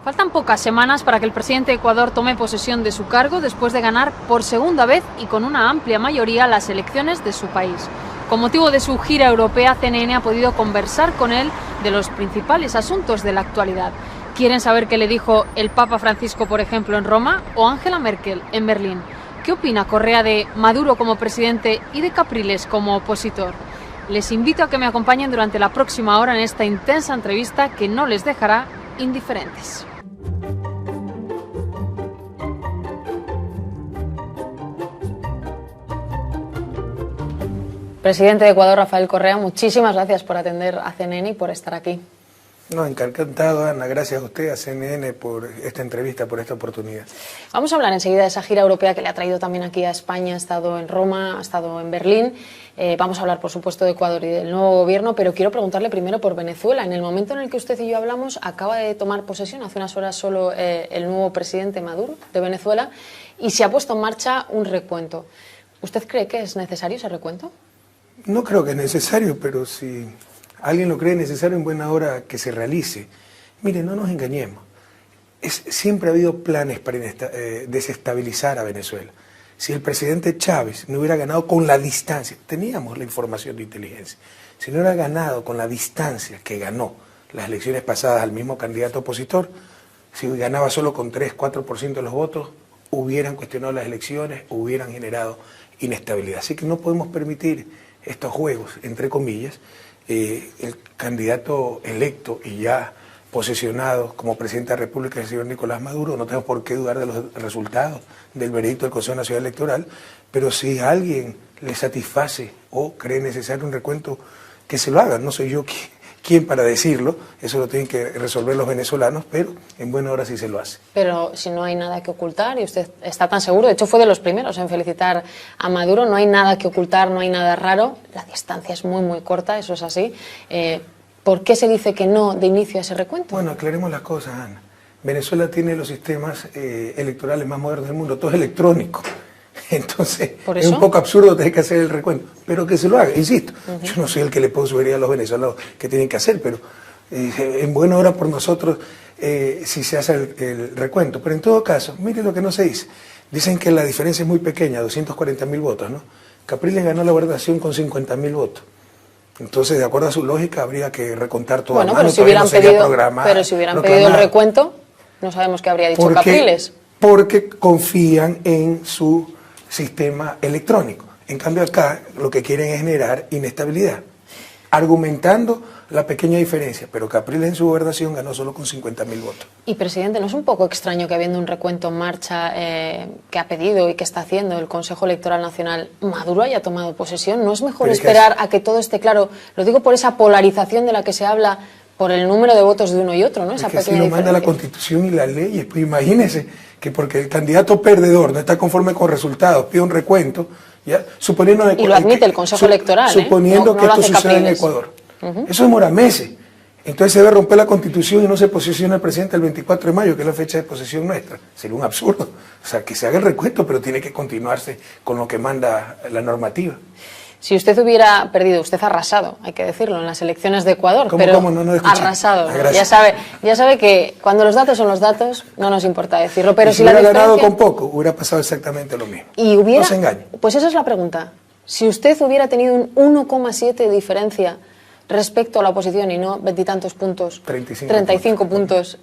Faltan pocas semanas para que el presidente de Ecuador tome posesión de su cargo después de ganar por segunda vez y con una amplia mayoría las elecciones de su país. Con motivo de su gira europea, CNN ha podido conversar con él de los principales asuntos de la actualidad. ¿Quieren saber qué le dijo el Papa Francisco, por ejemplo, en Roma, o Angela Merkel en Berlín? ¿Qué opina Correa de Maduro como presidente y de Capriles como opositor? Les invito a que me acompañen durante la próxima hora en esta intensa entrevista que no les dejará indiferentes. Presidente de Ecuador, Rafael Correa, muchísimas gracias por atender a CNN y por estar aquí. No, encantado, Ana. Gracias a usted, a CNN, por esta entrevista, por esta oportunidad. Vamos a hablar enseguida de esa gira europea que le ha traído también aquí a España. Ha estado en Roma, ha estado en Berlín. Vamos a hablar, por supuesto, de Ecuador y del nuevo gobierno, pero quiero preguntarle primero por Venezuela. En el momento en el que usted y yo hablamos, acaba de tomar posesión, hace unas horas solo, el nuevo presidente Maduro de Venezuela, y se ha puesto en marcha un recuento. ¿Usted cree que es necesario ese recuento? No creo que es necesario, pero si alguien lo cree necesario, en buena hora que se realice. Mire, no nos engañemos. Siempre ha habido planes para desestabilizar a Venezuela. Si el presidente Chávez no hubiera ganado con la distancia, teníamos la información de inteligencia, si no hubiera ganado con la distancia que ganó las elecciones pasadas al mismo candidato opositor, si ganaba solo con 3-4% de los votos, hubieran cuestionado las elecciones, hubieran generado inestabilidad. Así que no podemos permitir estos juegos, entre comillas. El candidato electo y ya posesionado como presidente de la República, el señor Nicolás Maduro, no tenemos por qué dudar de los resultados del veredicto del Consejo Nacional Electoral, pero si a alguien le satisface o cree necesario un recuento, que se lo haga. No soy yo quien para decirlo, eso lo tienen que resolver los venezolanos, pero en buena hora sí se lo hace. Pero si no hay nada que ocultar, y usted está tan seguro, de hecho fue de los primeros en felicitar a Maduro, no hay nada que ocultar, no hay nada raro, la distancia es muy muy corta, eso es así. ¿Por qué se dice que no de inicio a ese recuento? Bueno, aclaremos las cosas, Ana. Venezuela tiene los sistemas electorales más modernos del mundo, todo es electrónico. Entonces, es un poco absurdo tener que hacer el recuento, pero que se lo haga, insisto. Yo no soy el que le puedo sugerir a los venezolanos que tienen que hacer, pero en buena hora por nosotros si se hace el recuento. Pero en todo caso, mire lo que no se dice. Dicen que la diferencia es muy pequeña, 240.000 votos, ¿no? Capriles ganó la gobernación con 50.000 votos. Entonces, de acuerdo a su lógica, habría que recontar todo. Bueno, pero si hubieran pedido el recuento, no sabemos qué habría dicho Capriles. Porque confían en su sistema electrónico. En cambio acá lo que quieren es generar inestabilidad, argumentando la pequeña diferencia, pero Capriles en su gobernación ganó solo con 50.000 votos. Y presidente, ¿no es un poco extraño que habiendo un recuento en marcha que ha pedido y que está haciendo el Consejo Electoral Nacional, Maduro haya tomado posesión? ¿No es mejor esperar a que todo esté claro? Lo digo por esa polarización de la que se habla, por el número de votos de uno y otro, ¿no? Esa pequeña diferencia. Así lo manda la Constitución y las leyes. Pues imagínese que porque el candidato perdedor no está conforme con resultados, pide un recuento, ¿ya? Suponiendo y lo admite el Consejo Electoral, suponiendo que esto suceda en Ecuador. Eso demora meses. Entonces se debe romper la Constitución y no se posesiona el presidente el 24 de mayo, que es la fecha de posesión nuestra. Sería un absurdo. O sea, que se haga el recuento, pero tiene que continuarse con lo que manda la normativa. Si usted hubiera perdido, usted ha arrasado, hay que decirlo, en las elecciones de Ecuador, ¿Cómo? No arrasado. ¿No? Ya sabe que cuando los datos son los datos, no nos importa decirlo. Pero si hubiera ganado con poco, hubiera pasado exactamente lo mismo. Y hubiera, no se engañe. Pues esa es la pregunta. Si usted hubiera tenido un 1,7 de diferencia respecto a la oposición y no veintitantos puntos, 35 puntos,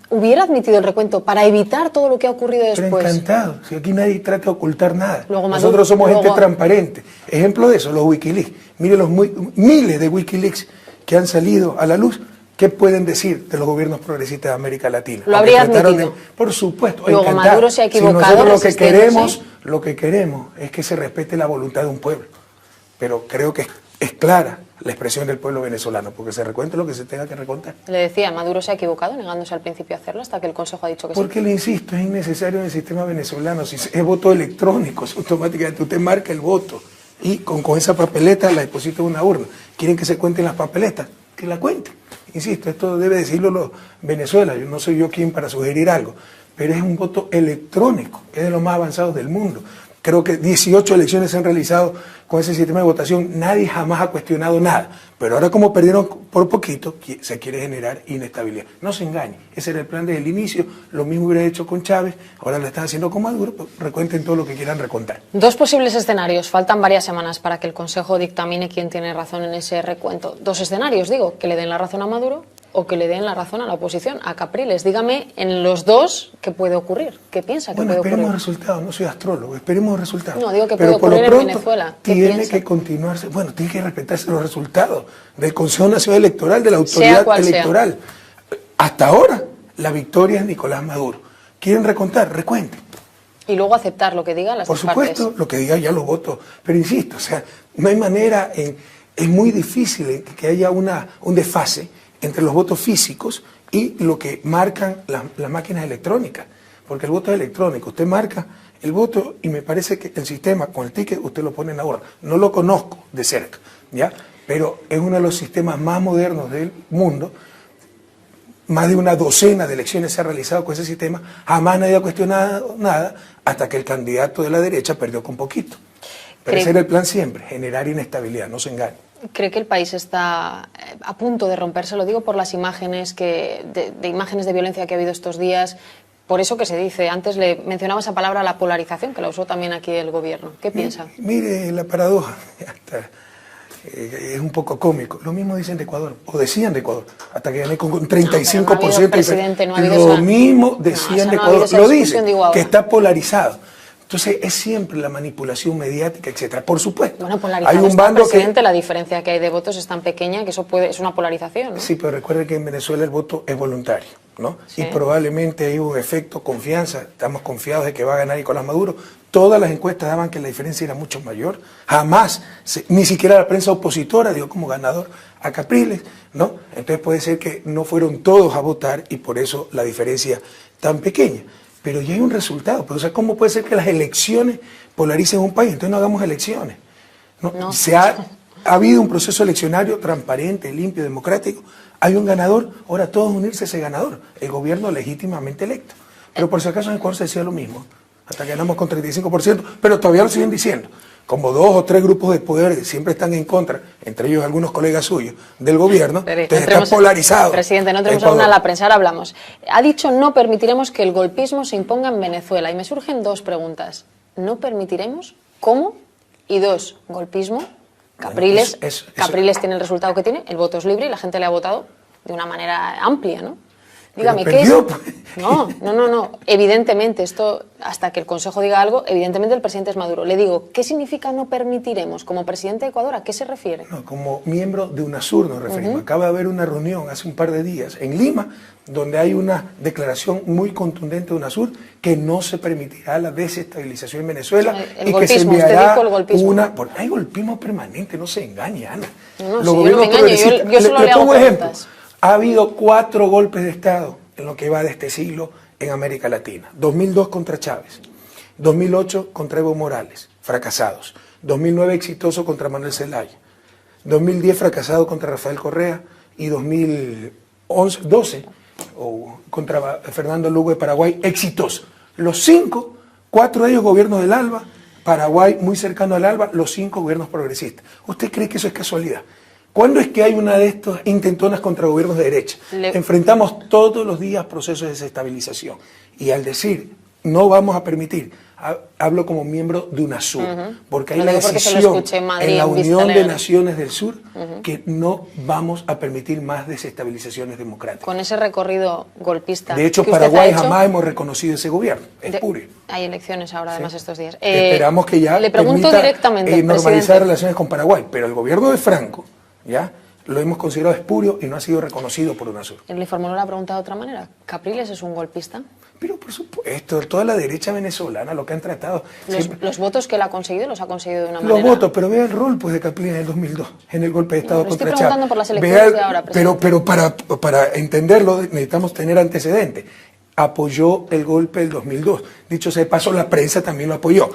¿hubiera admitido el recuento para evitar todo lo que ha ocurrido después? Pero encantado, si aquí nadie trata de ocultar nada. Nosotros somos gente transparente. Ejemplo de eso, los Wikileaks. Mire los miles de Wikileaks que han salido a la luz. ¿Qué pueden decir de los gobiernos progresistas de América Latina? ¿Lo habría admitido? Por supuesto, luego encantado. Maduro se ha equivocado. Si nosotros lo que queremos es que se respete la voluntad de un pueblo. Pero creo que es clara la expresión del pueblo venezolano, porque se recuente lo que se tenga que recontar. Le decía, Maduro se ha equivocado negándose al principio a hacerlo hasta que el Consejo ha dicho que sí. Porque le insisto, es innecesario en el sistema venezolano. Si es voto electrónico, automáticamente usted marca el voto y con esa papeleta la deposita en una urna. ¿Quieren que se cuenten las papeletas? Que la cuenten. Insisto, esto debe decirlo los Venezuela. Yo no soy yo quien para sugerir algo, pero es un voto electrónico, es de los más avanzados del mundo. Creo que 18 elecciones se han realizado con ese sistema de votación. Nadie jamás ha cuestionado nada. Pero ahora, como perdieron por poquito, se quiere generar inestabilidad. No se engañe. Ese era el plan desde el inicio. Lo mismo hubiera hecho con Chávez. Ahora lo están haciendo con Maduro. Pues recuenten todo lo que quieran recontar. Dos posibles escenarios. Faltan varias semanas para que el Consejo dictamine quién tiene razón en ese recuento. Dos escenarios, digo. Que le den la razón a Maduro o que le den la razón a la oposición, a Capriles. Dígame, en los dos, ¿qué puede ocurrir? ¿Qué piensa que puede ocurrir? Esperemos resultados, no soy astrólogo, esperemos resultados. No, digo que puede ocurrir en Venezuela. Tiene que continuarse, tiene que respetarse los resultados del Consejo Nacional Electoral, de la autoridad electoral. Hasta ahora, la victoria es Nicolás Maduro. ¿Quieren recontar? Recuenten. Y luego aceptar lo que digan las dos partes. Por supuesto, lo que diga ya lo voto. Pero insisto, no hay manera, es muy difícil que haya un desfase entre los votos físicos y lo que marcan las máquinas electrónicas. Porque el voto es electrónico. Usted marca el voto y me parece que el sistema, con el ticket, usted lo pone en la urna. No lo conozco de cerca, ¿ya? Pero es uno de los sistemas más modernos del mundo. Más de una docena de elecciones se ha realizado con ese sistema. Jamás nadie ha cuestionado nada hasta que el candidato de la derecha perdió con poquito. Pero ese era el plan siempre, generar inestabilidad, no se engañe. ¿Cree que el país está a punto de romperse? Lo digo por las imágenes de imágenes de violencia que ha habido estos días. Por eso que se dice, antes le mencionaba esa palabra, la polarización, que la usó también aquí el gobierno. ¿Qué piensa? Mire la paradoja, es un poco cómico. Lo mismo dicen de Ecuador, o decían de Ecuador, hasta que gané con 35%. Lo mismo decían de Ecuador, lo dicen, que está polarizado. Entonces es siempre la manipulación mediática, etcétera. Por supuesto. Bueno, polarizado hay un bando presidente, la diferencia que hay de votos es tan pequeña que eso es una polarización, ¿no? Sí, pero recuerde que en Venezuela el voto es voluntario, ¿no? Sí. Y probablemente hay un efecto confianza. Estamos confiados de que va a ganar Nicolás Maduro. Todas las encuestas daban que la diferencia era mucho mayor. Jamás, ni siquiera la prensa opositora dio como ganador a Capriles, ¿no? Entonces puede ser que no fueron todos a votar y por eso la diferencia tan pequeña. Pero ya hay un resultado. Pero, o sea, ¿cómo puede ser que las elecciones polaricen un país? Entonces no hagamos elecciones. ¿No? Ha habido un proceso eleccionario transparente, limpio, democrático. Hay un ganador, ahora todos unirse a ese ganador, el gobierno legítimamente electo. Pero por si acaso en Ecuador se decía lo mismo, hasta que ganamos con 35%, pero todavía lo siguen diciendo. Como 2 o 3 grupos de poder que siempre están en contra, entre ellos algunos colegas suyos, del gobierno, entonces está polarizado. Presidente, no tenemos aún a la prensa, ahora hablamos. Ha dicho, no permitiremos que el golpismo se imponga en Venezuela. Y me surgen dos preguntas. ¿No permitiremos? ¿Cómo? Y dos, golpismo. Capriles, Capriles tiene el resultado que tiene, el voto es libre y la gente le ha votado de una manera amplia, ¿no? Dígame, ¿qué es? No. Evidentemente, esto, hasta que el Consejo diga algo, evidentemente el presidente es Maduro. Le digo, ¿qué significa no permitiremos? Como presidente de Ecuador, ¿a qué se refiere? No, como miembro de UNASUR nos referimos. Acaba de haber una reunión hace un par de días en Lima, donde hay una declaración muy contundente de UNASUR que no se permitirá la desestabilización en Venezuela y que se enviará una... Hay golpismo permanente, no se engañe, Ana. No, yo no me engaño, yo solo le hago preguntas. Ha habido 4 golpes de Estado en lo que va de este siglo en América Latina. 2002 contra Chávez, 2008 contra Evo Morales, fracasados. 2009 exitoso contra Manuel Zelaya, 2010 fracasado contra Rafael Correa y 2012 contra Fernando Lugo de Paraguay, exitoso. Los 5, 4 de ellos gobiernos del ALBA, Paraguay muy cercano al ALBA, los 5 gobiernos progresistas. ¿Usted cree que eso es casualidad? ¿Cuándo es que hay una de estas intentonas contra gobiernos de derecha? Enfrentamos todos los días procesos de desestabilización. Y al decir, no vamos a permitir, hablo como miembro de UNASUR, porque hay una decisión en la Unión de Naciones del Sur que no vamos a permitir más desestabilizaciones democráticas. Con ese recorrido golpista. De hecho, Paraguay jamás hemos reconocido ese gobierno, es espurio. Hay elecciones ahora, además, estos días. Esperamos que ya le pregunto directamente, normalizar relaciones con Paraguay, pero el gobierno de Franco, ¿ya? Lo hemos considerado espurio y no ha sido reconocido por UNASUR. Le formuló la pregunta de otra manera. ¿Capriles es un golpista? Pero por supuesto, toda la derecha venezolana, lo que han tratado... Los votos que él ha conseguido, los ha conseguido de una manera... Los votos, pero vea el rol pues, de Capriles en el 2002, en el golpe de Estado contra Chávez. Estoy preguntando por las elecciones de ahora, presidente. Pero para entenderlo necesitamos tener antecedentes. Apoyó el golpe del 2002. Dicho sea de paso, la prensa también lo apoyó.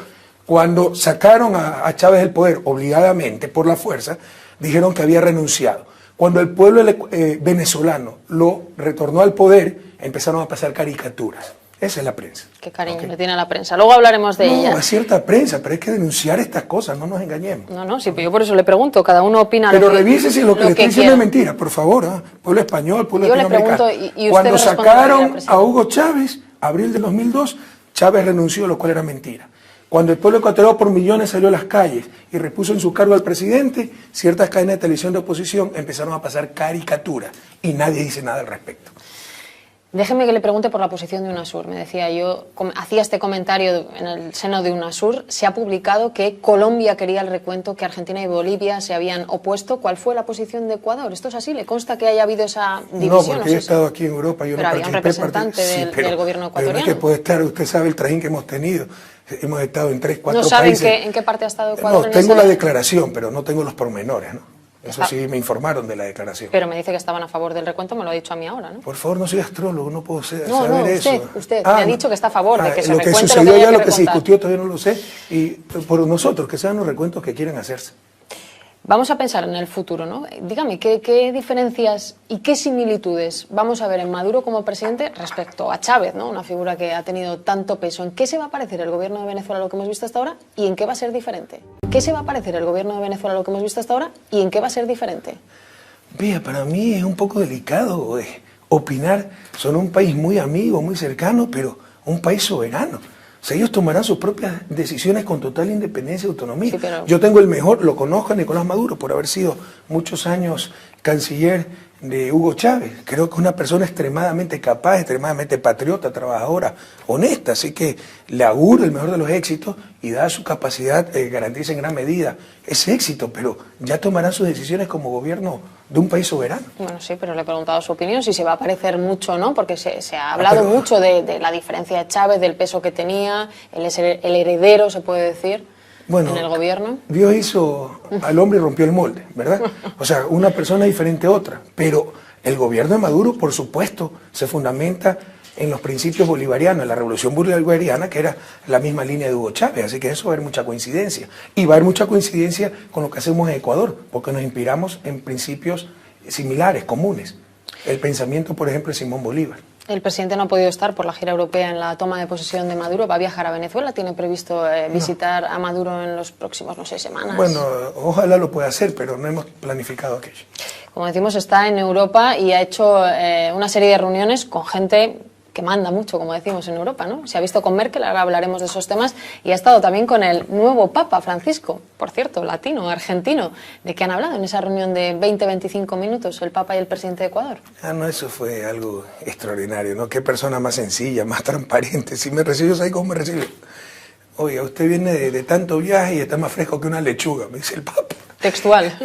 Cuando sacaron a Chávez del poder obligadamente, por la fuerza, dijeron que había renunciado. Cuando el pueblo venezolano lo retornó al poder, empezaron a pasar caricaturas. Esa es la prensa. Qué cariño le tiene a la prensa. Luego hablaremos de ella. No, a cierta prensa, pero hay que denunciar estas cosas, no nos engañemos. No, sí, pero yo por eso le pregunto, cada uno opina pero lo que revise si lo que le estoy diciendo quiera. es mentira, por favor, pueblo español, pueblo yo latinoamericano. Le pregunto, ¿y cuando usted sacaron a Hugo Chávez, abril de 2002, Chávez renunció, lo cual era mentira. Cuando el pueblo ecuatoriano por millones salió a las calles y repuso en su cargo al presidente, ciertas cadenas de televisión de oposición empezaron a pasar caricaturas y nadie dice nada al respecto. Déjeme que le pregunte por la posición de UNASUR. Me decía yo, hacía este comentario en el seno de UNASUR, se ha publicado que Colombia quería el recuento, que Argentina y Bolivia se habían opuesto. ¿Cuál fue la posición de Ecuador? ¿Esto es así? ¿Le consta que haya habido esa división? No, porque yo he estado aquí en Europa. Yo pero no había un representante del gobierno ecuatoriano. Pero no es que puede estar, usted sabe el trajín que hemos tenido. Hemos estado en 3, 4 países. ¿No países. saben en qué parte ha estado Ecuador? No, tengo la declaración, pero no tengo los pormenores, ¿no? Eso sí me informaron de la declaración. Pero me dice que estaban a favor del recuento, me lo ha dicho a mí ahora, ¿no? Por favor, no soy astrólogo, no puedo saber usted, eso. Usted me ha dicho que está a favor de que se recuente lo que sucedió ya, lo que se discutió todavía no lo sé, y por nosotros, que sean los recuentos que quieran hacerse. Vamos a pensar en el futuro, ¿no? Dígame, ¿qué diferencias y qué similitudes vamos a ver en Maduro como presidente respecto a Chávez, ¿no? Una figura que ha tenido tanto peso. ¿En qué se va a parecer el gobierno de Venezuela a lo que hemos visto hasta ahora y en qué va a ser diferente? ¿Qué se va a parecer el gobierno de Venezuela a lo que hemos visto hasta ahora y en qué va a ser diferente? Mira, para mí es un poco delicado opinar. Son un país muy amigo, muy cercano, pero un país soberano. O sea, ellos tomarán sus propias decisiones con total independencia y autonomía. Sí, pero... Yo tengo el mejor, lo conozco a Nicolás Maduro por haber sido muchos años canciller de Hugo Chávez. Creo que es una persona extremadamente capaz, extremadamente patriota, trabajadora, honesta. Así que le auguro el mejor de los éxitos y dada su capacidad garantiza en gran medida ese éxito. Pero ya tomarán sus decisiones como gobierno de un país soberano. Bueno, sí, pero le he preguntado su opinión, si se va a parecer mucho o no, porque se ha hablado mucho de la diferencia de Chávez, del peso que tenía, él es el heredero, se puede decir, en el gobierno. Dios hizo al hombre y rompió el molde, ¿verdad? O sea, una persona diferente a otra, pero el gobierno de Maduro, por supuesto, se fundamenta en los principios bolivarianos, en la revolución bolivariana, que era la misma línea de Hugo Chávez, así que eso va a haber mucha coincidencia. Y va a haber mucha coincidencia con lo que hacemos en Ecuador, porque nos inspiramos en principios similares, comunes. El pensamiento, por ejemplo, de Simón Bolívar. El presidente no ha podido estar por la gira europea en la toma de posesión de Maduro, va a viajar a Venezuela, tiene previsto visitar a Maduro en los próximos, no sé, semanas. Bueno, ojalá lo pueda hacer, pero no hemos planificado aquello. Como decimos, está en Europa y ha hecho una serie de reuniones con gente que manda mucho, como decimos, en Europa, ¿no? Se ha visto con Merkel, ahora hablaremos de esos temas, y ha estado también con el nuevo Papa Francisco, por cierto, latino, argentino, de que han hablado en esa reunión de 20-25 minutos, el Papa y el presidente de Ecuador. Ah, no, eso fue algo extraordinario, ¿no? Qué persona más sencilla, más transparente. Si me recibió, ¿sabe cómo me recibe? Oiga, usted viene de tanto viaje y está más fresco que una lechuga, me dice el Papa. Textual.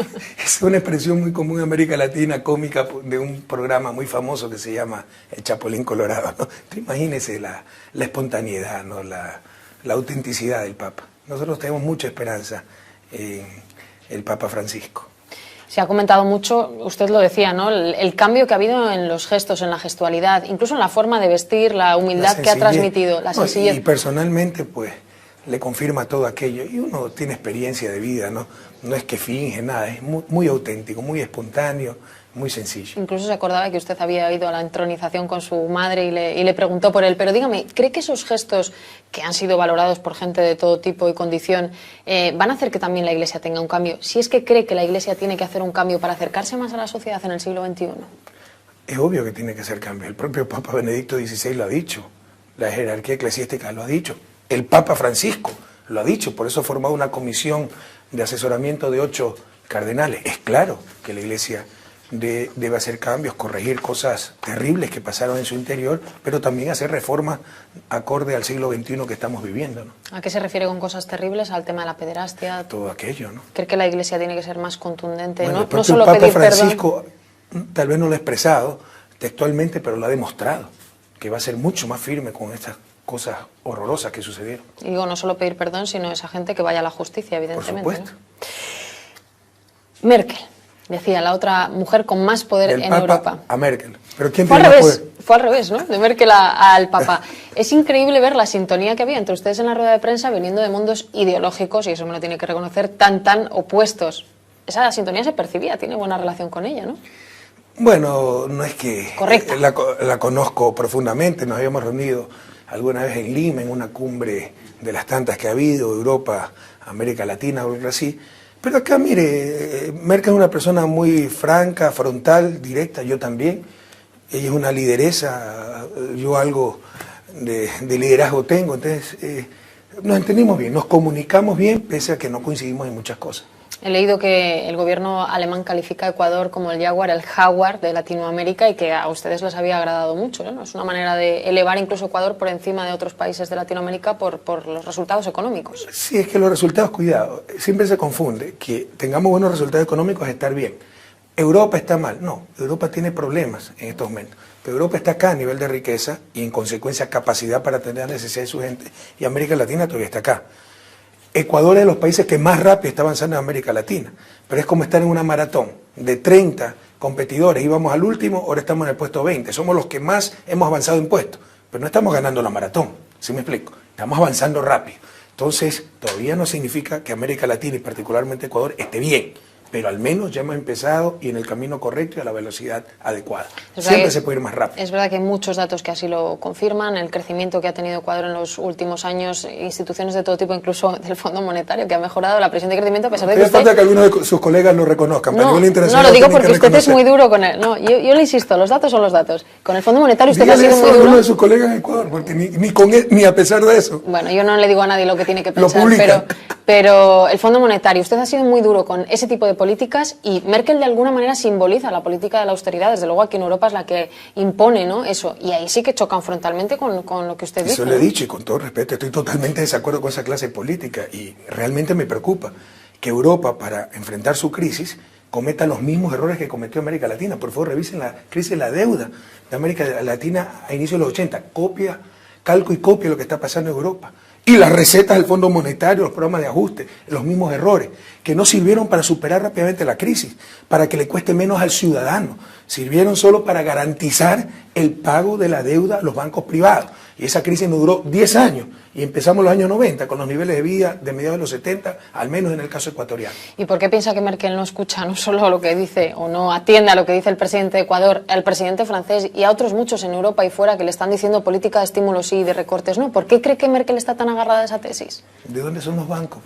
Es una expresión muy común en América Latina, cómica, de un programa muy famoso que se llama El Chapulín Colorado, ¿no? Imagínese la espontaneidad, ¿no? La autenticidad del Papa. Nosotros tenemos mucha esperanza en el Papa Francisco. Se ha comentado mucho, usted lo decía, ¿no? El cambio que ha habido en los gestos, en la gestualidad, incluso en la forma de vestir, la humildad que ha transmitido, la sencillez. Y personalmente, pues, le confirma todo aquello. Y uno tiene experiencia de vida, ¿no? No es que finge nada, es muy auténtico, muy espontáneo, muy sencillo. Incluso se acordaba que usted había ido a la entronización con su madre y le preguntó por él. Pero dígame, ¿cree que esos gestos que han sido valorados por gente de todo tipo y condición van a hacer que también la Iglesia tenga un cambio? Si es que cree que la Iglesia tiene que hacer un cambio para acercarse más a la sociedad en el siglo XXI. Es obvio que tiene que hacer cambio. El propio Papa Benedicto XVI lo ha dicho. La jerarquía eclesiástica lo ha dicho. El Papa Francisco lo ha dicho. Por eso ha formado una comisión de asesoramiento de 8 cardenales. Es claro que la Iglesia debe hacer cambios, corregir cosas terribles que pasaron en su interior, pero también hacer reformas acorde al siglo XXI que estamos viviendo, ¿no? ¿A qué se refiere con cosas terribles? ¿Al tema de la pederastia? Todo aquello, ¿no? ¿Cree que la Iglesia tiene que ser más contundente? Bueno, no solo el Papa pedir Francisco perdón. Tal vez no lo ha expresado textualmente, pero lo ha demostrado, que va a ser mucho más firme con estas cosas horrorosas que sucedieron. Y digo, no solo pedir perdón, sino esa gente que vaya a la justicia, evidentemente. Por supuesto. ¿No? Merkel, decía, la otra mujer con más poder en Papa Europa. A Merkel. ¿Pero quién fue tiene al más revés, poder? Fue al revés, ¿no? De Merkel al Papa. Es increíble ver la sintonía que había entre ustedes en la rueda de prensa viniendo de mundos ideológicos, y eso me lo tiene que reconocer, tan opuestos. Esa sintonía se percibía, tiene buena relación con ella, ¿no? Bueno, no es que Correcta. La conozco profundamente, nos habíamos reunido alguna vez en Lima, en una cumbre de las tantas que ha habido, Europa, América Latina o algo así. Pero acá, mire, Merkel es una persona muy franca, frontal, directa, yo también. Ella es una lideresa, yo algo de liderazgo tengo, entonces nos entendimos bien, nos comunicamos bien, pese a que no coincidimos en muchas cosas. He leído que el gobierno alemán califica a Ecuador como el jaguar de Latinoamérica y que a ustedes les había agradado mucho, ¿no? Es una manera de elevar incluso Ecuador por encima de otros países de Latinoamérica por los resultados económicos. Sí, es que los resultados, cuidado, siempre se confunde que tengamos buenos resultados económicos es estar bien. Europa está mal, no, Europa tiene problemas en estos momentos, pero Europa está acá a nivel de riqueza y en consecuencia capacidad para atender las necesidades de su gente, y América Latina todavía está acá. Ecuador es de los países que más rápido está avanzando en América Latina, pero es como estar en una maratón de 30 competidores, íbamos al último, ahora estamos en el puesto 20, somos los que más hemos avanzado en puestos, pero no estamos ganando la maratón, ¿sí me explico? Estamos avanzando rápido, entonces todavía no significa que América Latina y particularmente Ecuador esté bien, pero al menos ya hemos empezado y en el camino correcto y a la velocidad adecuada. Siempre se puede ir más rápido. Es verdad que hay muchos datos que así lo confirman, el crecimiento que ha tenido Ecuador en los últimos años, instituciones de todo tipo, incluso del Fondo Monetario, que ha mejorado la presión de crecimiento a pesar de que usted... falta que algunos de sus colegas lo reconozcan. No, no lo digo porque usted es muy duro con él. No, yo le insisto, los datos son los datos. Con el Fondo Monetario usted ha sido muy duro. Uno de sus colegas en Ecuador, porque ni a pesar de eso. Bueno, yo no le digo a nadie lo que tiene que pensar, pero el Fondo Monetario, usted ha sido muy duro con ese tipo de políticas y Merkel de alguna manera simboliza la política de la austeridad. Desde luego aquí en Europa es la que impone, ¿no? Eso, y ahí sí que chocan frontalmente con lo que usted dice. Eso le he dicho y con todo respeto, estoy totalmente de desacuerdo con esa clase de política y realmente me preocupa que Europa, para enfrentar su crisis, cometa los mismos errores que cometió América Latina. Por favor, revisen la crisis de la deuda de América Latina a inicios de los 80. Calco y copia lo que está pasando en Europa. Y las recetas del Fondo Monetario, los programas de ajuste, los mismos errores, que no sirvieron para superar rápidamente la crisis, para que le cueste menos al ciudadano, sirvieron solo para garantizar el pago de la deuda a los bancos privados. Y esa crisis nos duró 10 años, y empezamos los años 90 con los niveles de vida de mediados de los 70, al menos en el caso ecuatoriano. ¿Y por qué piensa que Merkel no escucha no solo lo que dice, o no atiende a lo que dice el presidente de Ecuador, el presidente francés y a otros muchos en Europa y fuera que le están diciendo política de estímulos sí y de recortes no? ¿Por qué cree que Merkel está tan agarrada a esa tesis? ¿De dónde son los bancos,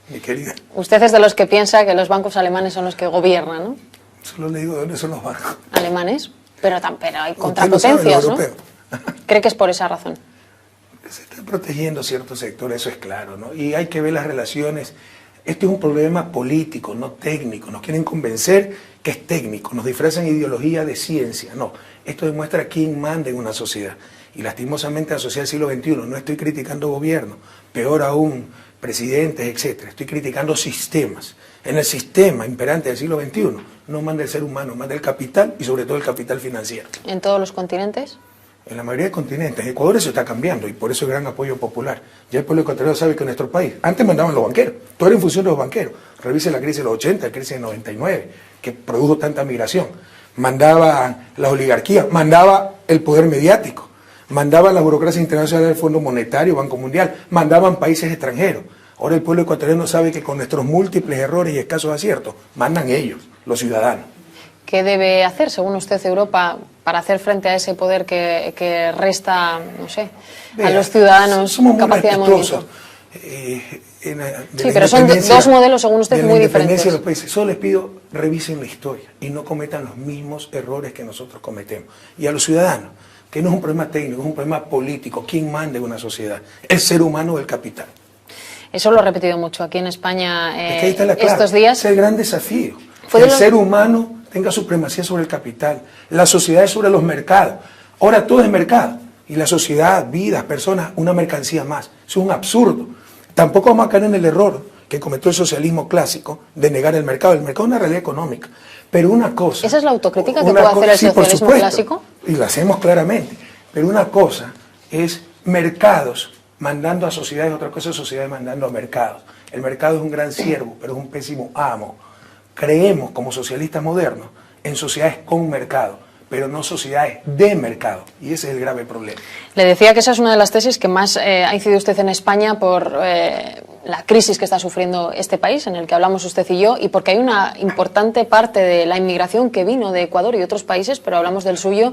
mi querida? Usted es de los que piensa que los bancos alemanes son los que gobiernan, ¿no? Solo le digo de dónde son los bancos. ¿Alemanes? Pero hay contrapotencias, ¿no? ¿Cree que es por esa razón? Se está protegiendo ciertos sectores, eso es claro, ¿no? Y hay que ver las relaciones. Este es un problema político, no técnico. Nos quieren convencer que es técnico, nos disfrazan ideología de ciencia. No, esto demuestra quién manda en una sociedad. Y lastimosamente la sociedad del siglo XXI, no estoy criticando gobierno, peor aún, presidentes, etcétera. Estoy criticando sistemas. En el sistema imperante del siglo XXI no manda el ser humano, manda el capital y sobre todo el capital financiero. ¿En todos los continentes? En la mayoría de continentes. En Ecuador eso está cambiando y por eso el gran apoyo popular. Ya el pueblo ecuatoriano sabe que en nuestro país, antes mandaban los banqueros, todo era en función de los banqueros. Revise la crisis de los 80, la crisis de 99, que produjo tanta migración. Mandaba la oligarquía, mandaba el poder mediático, mandaba la burocracia internacional del Fondo Monetario, Banco Mundial, mandaban países extranjeros. Ahora el pueblo ecuatoriano sabe que con nuestros múltiples errores y escasos aciertos, mandan ellos, los ciudadanos. ¿Qué debe hacer, según usted, Europa, para hacer frente a ese poder que resta, no sé, a los ciudadanos capacidad de movimiento? Sí, pero son dos modelos, según usted, muy diferentes. De los países. Solo les pido, revisen la historia y no cometan los mismos errores que nosotros cometemos. Y a los ciudadanos, que no es un problema técnico, es un problema político. ¿Quién manda en una sociedad? El ser humano o el capital. Eso lo he repetido mucho aquí en España es que ahí está la clave. Estos días. Es el gran desafío. El ser humano tenga supremacía sobre el capital, la sociedad es sobre los mercados. Ahora todo es mercado, y la sociedad, vidas, personas, una mercancía más. Eso es un absurdo. Tampoco vamos a caer en el error que cometió el socialismo clásico de negar el mercado. El mercado es una realidad económica. Pero una cosa... ¿Esa es la autocrítica que puede hacer el socialismo clásico? Y la hacemos claramente. Pero una cosa es mercados mandando a sociedades, otra cosa es sociedades mandando a mercados. El mercado es un gran siervo, pero es un pésimo amo. Creemos, como socialistas modernos, en sociedades con mercado, pero no sociedades de mercado. Y ese es el grave problema. Le decía que esa es una de las tesis que más ha incidido usted en España por la crisis que está sufriendo este país, en el que hablamos usted y yo, y porque hay una importante parte de la inmigración que vino de Ecuador y otros países, pero hablamos del suyo,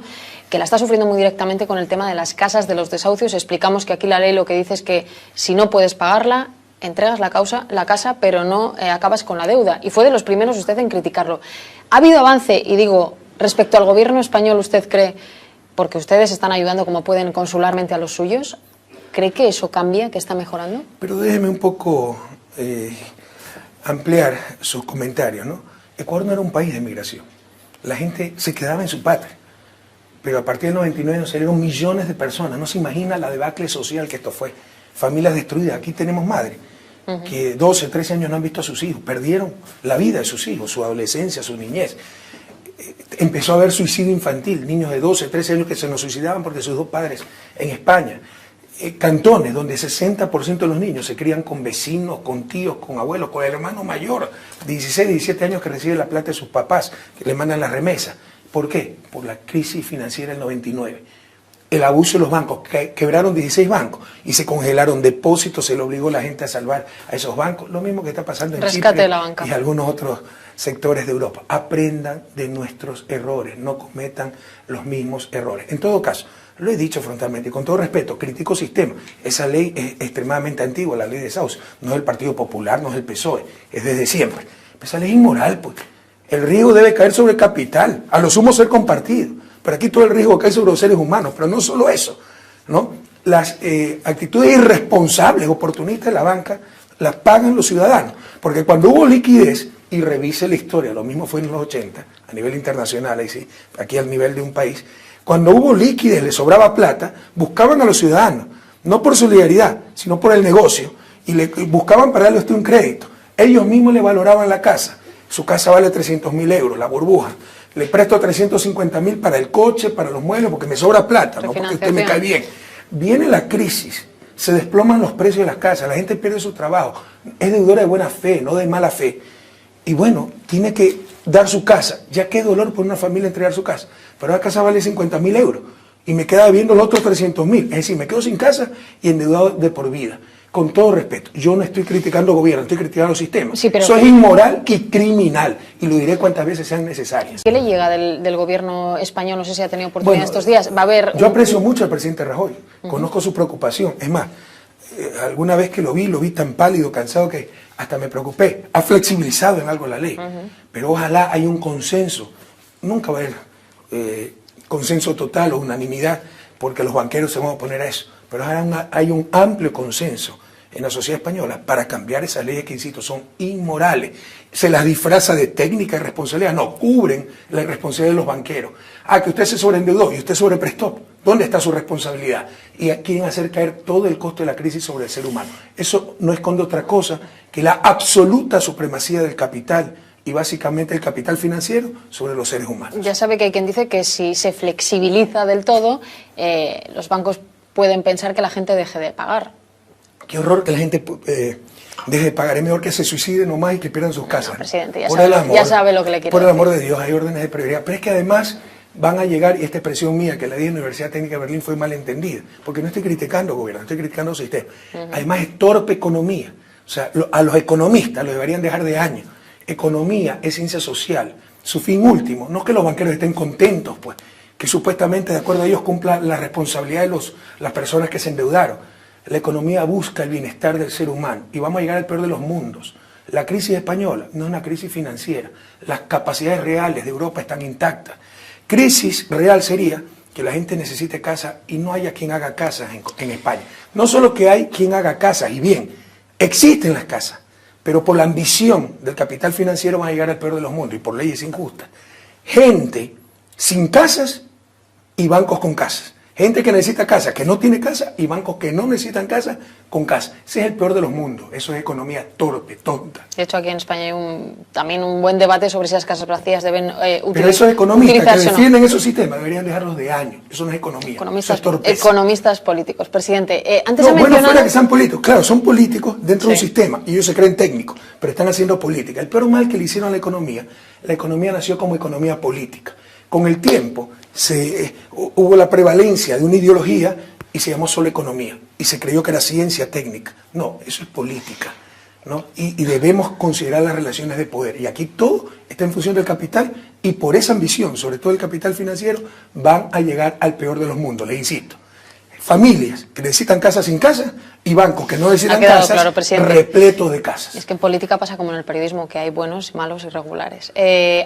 que la está sufriendo muy directamente con el tema de las casas, de los desahucios. Explicamos que aquí la ley lo que dice es que si no puedes pagarla, entregas la casa, pero no acabas con la deuda. Y fue de los primeros usted en criticarlo. ¿Ha habido avance? Y digo, respecto al gobierno español, ¿usted cree, porque ustedes están ayudando como pueden consularmente a los suyos, cree que eso cambia, que está mejorando? Pero déjeme un poco ampliar sus comentarios, ¿no? Ecuador no era un país de migración. La gente se quedaba en su patria. Pero a partir del 99 nos salieron millones de personas. No se imagina la debacle social que esto fue. Familias destruidas. Aquí tenemos madres que 12, 13 años no han visto a sus hijos. Perdieron la vida de sus hijos, su adolescencia, su niñez. Empezó a haber suicidio infantil, niños de 12, 13 años que se nos suicidaban porque sus dos padres en España. Cantones donde 60% de los niños se crían con vecinos, con tíos, con abuelos, con el hermano mayor, 16, 17 años que recibe la plata de sus papás, que le mandan las remesas. ¿Por qué? Por la crisis financiera del 99. El abuso de los bancos, quebraron 16 bancos y se congelaron depósitos, se le obligó a la gente a salvar a esos bancos. Lo mismo que está pasando en Chipre y algunos otros sectores de Europa. Aprendan de nuestros errores, no cometan los mismos errores. En todo caso, lo he dicho frontalmente y con todo respeto, critico sistema. Esa ley es extremadamente antigua, la ley de desahucio. No es del Partido Popular, no es del PSOE, es desde siempre. Pero esa ley es inmoral, pues. El riesgo debe caer sobre el capital, a lo sumo ser compartido. Pero aquí todo el riesgo cae sobre los seres humanos, pero no solo eso, ¿no? Las actitudes irresponsables, oportunistas de la banca, las pagan los ciudadanos. Porque cuando hubo liquidez, y revise la historia, lo mismo fue en los 80, a nivel internacional, ahí sí, aquí al nivel de un país, cuando hubo liquidez, le sobraba plata, buscaban a los ciudadanos, no por solidaridad, sino por el negocio, y buscaban para darle a usted un crédito. Ellos mismos le valoraban la casa. Su casa vale 300.000 euros, la burbuja. Le presto 350.000 para el coche, para los muebles, porque me sobra plata, no porque usted me cae bien. Viene la crisis, se desploman los precios de las casas, la gente pierde su trabajo, es deudora de buena fe, no de mala fe. Y bueno, tiene que dar su casa. Ya qué dolor por una familia entregar su casa. Pero la casa vale 50.000 euros y me queda debiendo los otros 300.000. Es decir, me quedo sin casa y endeudado de por vida. Con todo respeto, yo no estoy criticando gobierno, estoy criticando sistemas. Sí, pero eso es inmoral y criminal, y lo diré cuantas veces sean necesarias. ¿Qué le llega del gobierno español? No sé si ha tenido oportunidad estos días. Va a haber yo aprecio mucho al presidente Rajoy, conozco su preocupación. Es más, alguna vez que lo vi tan pálido, cansado, que hasta me preocupé. Ha flexibilizado en algo la ley, pero ojalá haya un consenso. Nunca va a haber consenso total o unanimidad, porque los banqueros se van a oponer a eso. Pero hay un amplio consenso en la sociedad española para cambiar esas leyes que, insisto, son inmorales. Se las disfraza de técnica y responsabilidad, no, cubren la irresponsabilidad de los banqueros. Que usted se sobreendeudó y usted sobreprestó. ¿Dónde está su responsabilidad? Y quieren hacer caer todo el costo de la crisis sobre el ser humano. Eso no esconde otra cosa que la absoluta supremacía del capital y básicamente el capital financiero sobre los seres humanos. Ya sabe que hay quien dice que si se flexibiliza del todo, los bancos pueden pensar que la gente deje de pagar. Qué horror que la gente deje de pagar. Es mejor que se suiciden nomás y que pierdan sus casas. No, presidente, ya sabe lo que le quiero Por el amor de Dios, hay órdenes de prioridad. Pero es que además van a llegar, y esta expresión mía que la di en la Universidad Técnica de Berlín fue mal entendida, porque no estoy criticando gobierno, estoy criticando sistema. Además es torpe economía. O sea, a los economistas los deberían dejar de año. Economía es ciencia social. Su fin último, no es que los banqueros estén contentos, pues, que supuestamente, de acuerdo a ellos, cumplan la responsabilidad de las personas que se endeudaron. La economía busca el bienestar del ser humano y vamos a llegar al peor de los mundos. La crisis española no es una crisis financiera. Las capacidades reales de Europa están intactas. Crisis real sería que la gente necesite casa y no haya quien haga casas en España. No solo que hay quien haga casas, y bien, existen las casas, pero por la ambición del capital financiero van a llegar al peor de los mundos y por leyes injustas. Gente sin casas y bancos con casas. Gente que necesita casa, que no tiene casa, y bancos que no necesitan casa, con casa. Ese es el peor de los mundos. Eso es economía torpe, tonta. De hecho, aquí en España hay también un buen debate sobre si las casas vacías deben utilizarse. Pero esos economistas que defienden esos sistemas deberían dejarlos de año. Eso no es economía. Economistas políticos. Presidente, antes no, bueno, fuera que sean políticos. Claro, son políticos dentro de un sistema y ellos se creen técnicos, pero están haciendo política. El peor mal que le hicieron a la economía nació como economía política. Con el tiempo hubo la prevalencia de una ideología y se llamó solo economía y se creyó que era ciencia técnica. No, eso es política, ¿no? Y debemos considerar las relaciones de poder. Y aquí todo está en función del capital y por esa ambición, sobre todo el capital financiero, van a llegar al peor de los mundos, le insisto. Familias que necesitan casas sin casa y bancos que no necesitan casas, claro, repletos de casas. Es que en política pasa como en el periodismo, que hay buenos, malos y regulares.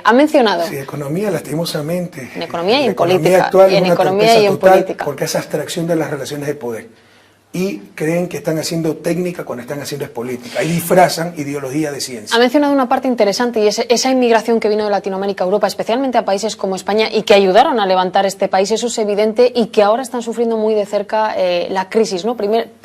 Ha mencionado... Sí, economía, lastimosamente. En economía y en política. Y en economía y en política. Porque es abstracción de las relaciones de poder. Y creen que están haciendo técnica cuando están haciendo es política. Y disfrazan ideología de ciencia. Ha mencionado una parte interesante y es esa inmigración que vino de Latinoamérica a Europa, especialmente a países como España, y que ayudaron a levantar este país. Eso es evidente y que ahora están sufriendo muy de cerca la crisis, ¿no?